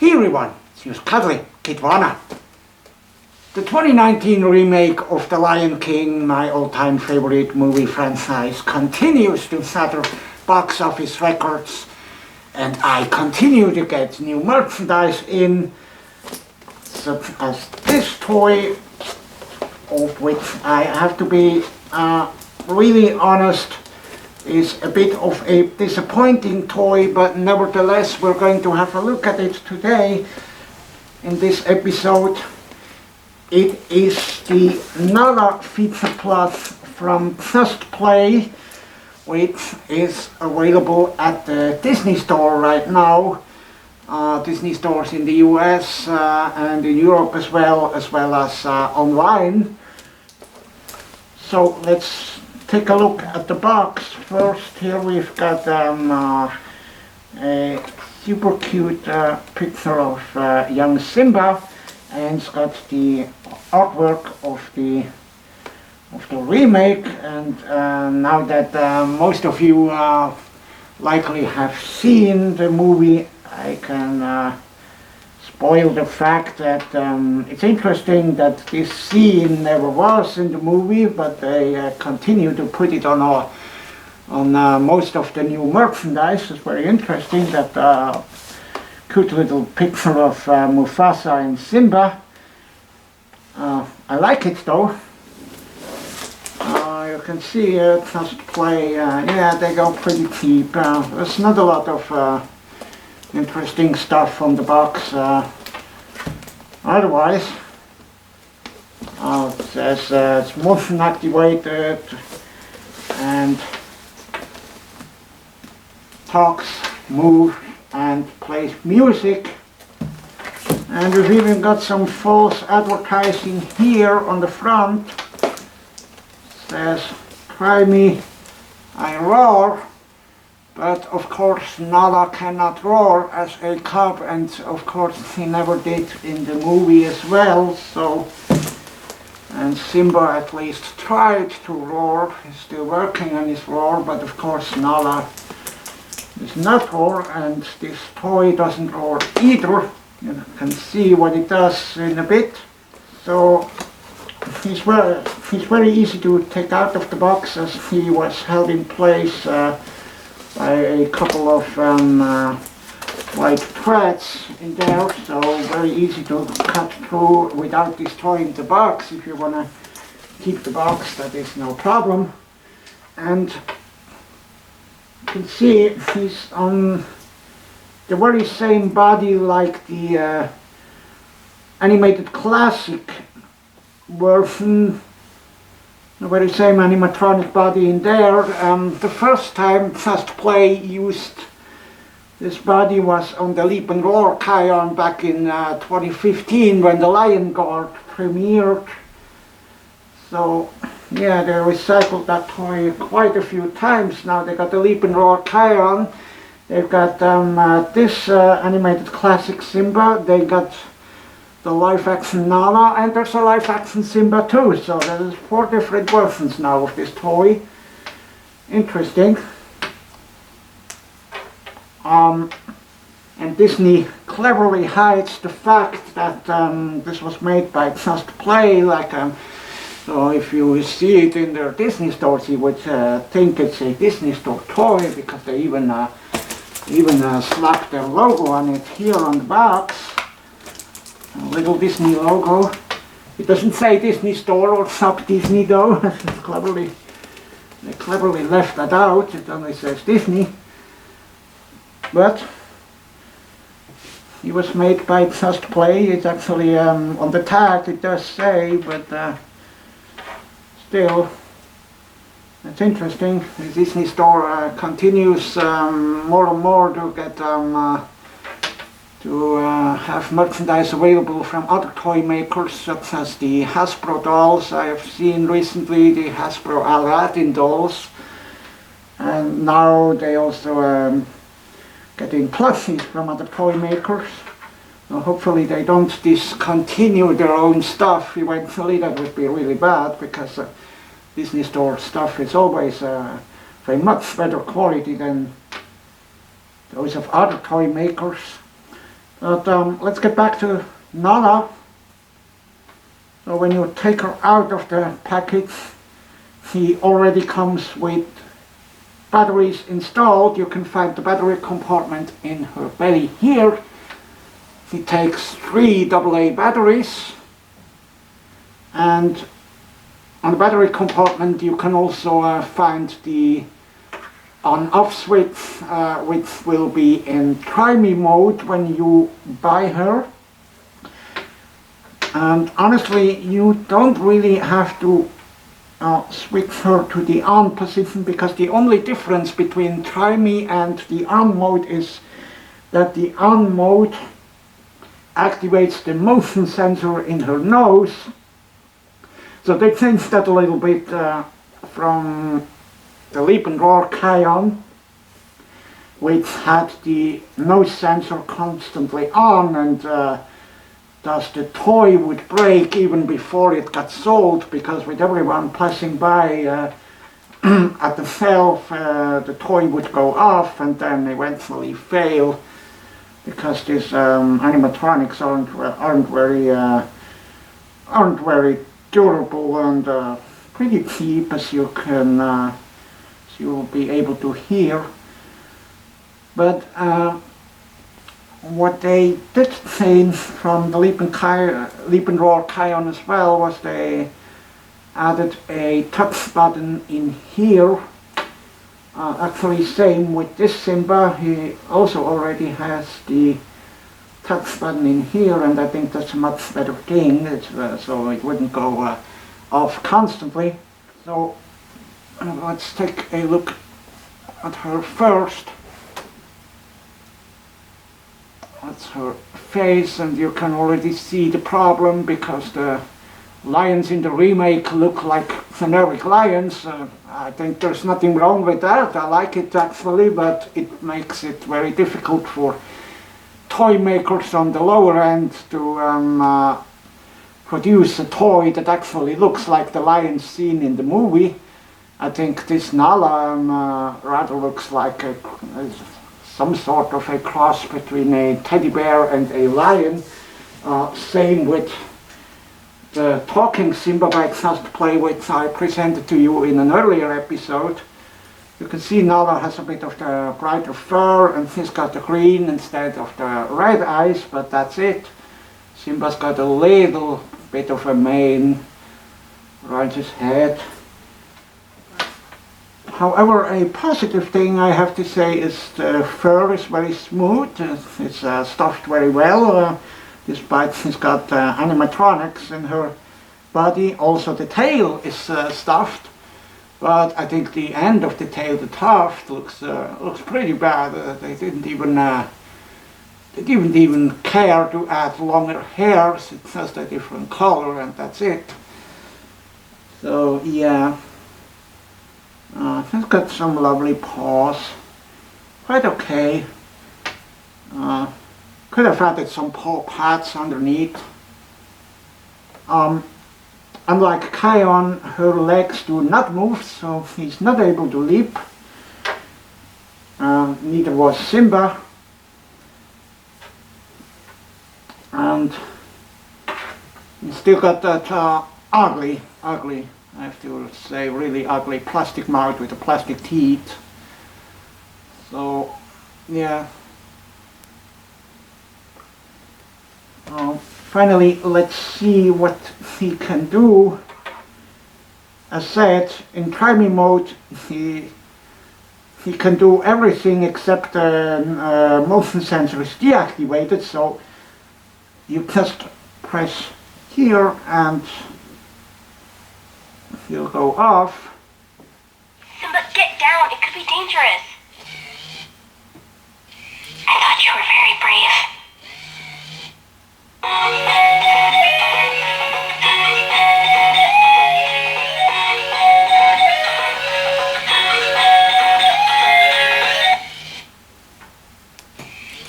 Hey everyone, it's yours cuddly, Kitwana. The 2019 remake of The Lion King, my all-time favorite movie franchise, continues to shatter box office records, and I continue to get new merchandise in, such as this toy, of which I have to be really honest, is a bit of a disappointing toy, but nevertheless we're going to have a look at it today in this episode. It is the Nala Feature Plus from Just Play, which is available at the Disney Store right now. Disney stores in the US and in Europe as well as online. So let's take a look at the box. First, here we've got a super cute picture of young Simba, and it's got the artwork of the remake. And now that most of you likely have seen the movie, I can spoil the fact that it's interesting that this scene never was in the movie, but they continue to put it on most of the new merchandise. It's very interesting that cute little picture of Mufasa and Simba. I like it though. You can see Just Play, yeah, they go pretty cheap. There's not a lot of interesting stuff on the box otherwise. It says it's motion activated and talks, moves and plays music. And we've even got some false advertising here on the front. It says, "Try me, I roar." But of course Nala cannot roar as a cub, and of course he never did in the movie as well. So, and Simba at least tried to roar. He's still working on his roar, but of course Nala does not roar, and this toy doesn't roar either. You can see what it does in a bit. So he's very easy to take out of the box, as he was held in place by a couple of white threads in there, so very easy to cut through without destroying the box. If you want to keep the box, that is no problem. And you can see he's on the very same body like the animated classic version. The very same animatronic body in there. The first time Just Play used this body was on the Leap Roar Kion back in 2015 when the Lion Guard premiered. So yeah, they recycled that toy quite a few times now. They got the Leap Roar Kion, they've got this animated classic Simba, they got the live-action Nala, and there's a live-action Simba too. So there's 4 different versions now of this toy. Interesting. And Disney cleverly hides the fact that this was made by Just Play. So if you see it in their Disney stores, you would think it's a Disney store toy, because they even slapped their logo on it here on the box. A little Disney logo. It doesn't say Disney Store or Sub Disney though. They cleverly left that out. It only says Disney. But it was made by Just Play. It's actually on the tag it does say, but still, it's interesting. The Disney Store continues more and more to get have merchandise available from other toy makers, such as the Hasbro dolls. I have seen recently the Hasbro Aladdin dolls, and now they also getting plushies from other toy makers. So hopefully they don't discontinue their own stuff eventually. That would be really bad, because Disney Store stuff is always very much better quality than those of other toy makers. But let's get back to Nala. So when you take her out of the package, she already comes with batteries installed. You can find the battery compartment in her belly here. She takes 3 AA batteries, and on the battery compartment you can also find the on-off switch, which will be in try me mode when you buy her. And honestly, you don't really have to switch her to the on position, because the only difference between try me and the on mode is that the on mode activates the motion sensor in her nose. So they changed that a little bit from the Leap Roar Kion, which had the nose sensor constantly on, and thus the toy would break even before it got sold, because with everyone passing by at the shelf, the toy would go off and then eventually fail, because these animatronics aren't very durable and pretty cheap, as you can as you will be able to hear. But what they did change from the Leap Roar Kion as well was they added a touch button in here. Actually, same with this Simba. He also already has the touch button in here, and I think that's a much better thing. So it wouldn't go off constantly. So let's take a look at her first. That's her face, and you can already see the problem, because the lions in the remake look like generic lions. I think there's nothing wrong with that. I like it actually, but it makes it very difficult for toy makers on the lower end to produce a toy that actually looks like the lions seen in the movie. I think this Nala rather looks like some sort of a cross between a teddy bear and a lion. Same with the talking Simba by Just Play, which I presented to you in an earlier episode. You can see Nala has a bit of the brighter fur, and she's got the green instead of the red eyes, but that's it. Simba's got a little bit of a mane around his head. However, a positive thing I have to say is the fur is very smooth. It's stuffed very well, despite she's got animatronics in her body. Also the tail is stuffed, but I think the end of the tail, the tuft, looks pretty bad. They didn't even care to add longer hairs. It's just a different color, and that's it. So yeah. She's got some lovely paws, quite okay. Could have added some paw pads underneath. Unlike Kion, her legs do not move, so he's not able to leap. Neither was Simba. And he's still got that ugly, I have to say, really ugly plastic mouth with the plastic teeth. So, yeah. Finally, let's see what he can do. As said, in try me mode, he can do everything except the motion sensor is deactivated. So you just press here and he'll go off. Simba, get down. It could be dangerous. I thought you were very brave.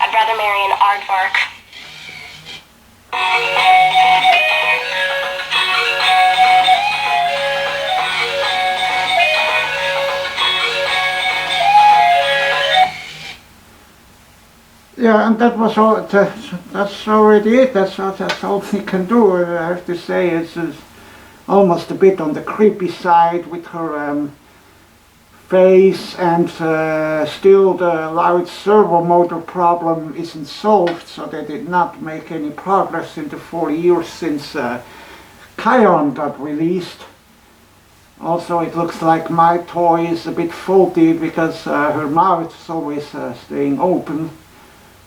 I'd rather marry an aardvark. Yeah, and that was all. That's already it. That's all he can do. I have to say, it's almost a bit on the creepy side with her face, and still the loud servo motor problem isn't solved. So they did not make any progress in the 4 years since Kion got released. Also, it looks like my toy is a bit faulty because her mouth is always staying open.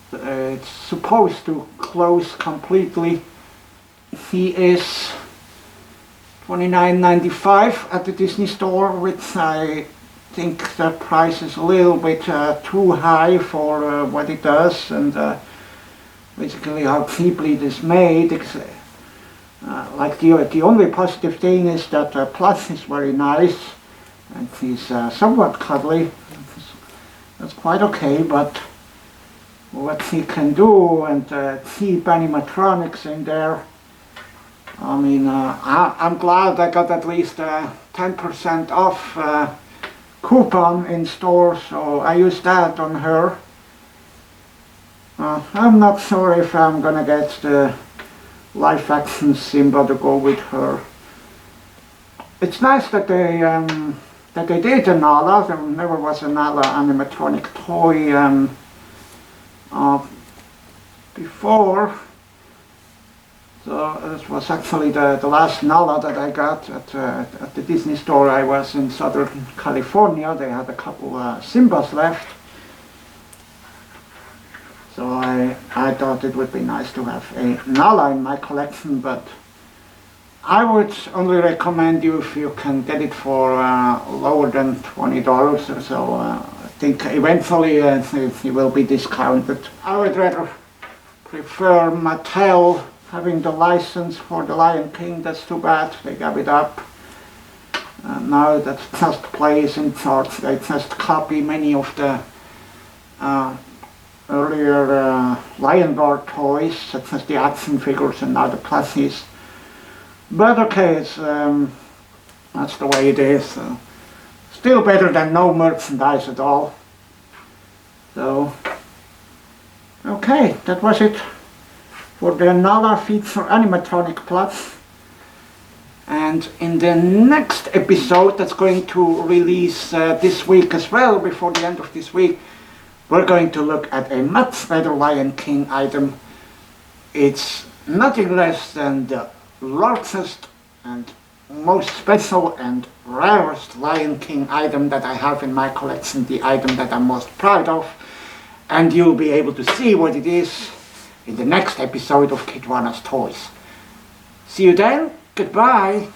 It's supposed to close completely. He is $29.95 at the Disney Store, which I think that price is a little bit too high for what it does, and basically how cheaply it is made. Like the only positive thing is that Plush is very nice, and he's somewhat cuddly. That's quite okay, but what he can do, and cheap animatronics in there. I mean, I'm glad I got at least 10% off coupon in store, so I used that on her. I'm not sure if I'm gonna get the live action Simba to go with her. It's nice that they did a Nala. There never was a Nala animatronic toy before. So this was actually the last Nala that I got at the Disney Store. I was in Southern California. They had a couple Simbas left. So I thought it would be nice to have a Nala in my collection, but I would only recommend you if you can get it for lower than $20 or so. I think eventually it will be discounted. I would rather prefer Mattel having the license for the Lion King. That's too bad, they gave it up. Now that just plays in charge. They just copy many of the earlier Lion Guard toys, such as the action figures and now the plushies. But okay, it's, that's the way it is. Still better than no merchandise at all. So, okay, that was it for the Nala feature animatronic Plush. And in the next episode that's going to release this week as well, before the end of this week, we're going to look at a much better Lion King item. It's nothing less than the largest and most special and rarest Lion King item that I have in my collection, the item that I'm most proud of, and you'll be able to see what it is in the next episode of Kitwana's Toys. See you then, goodbye!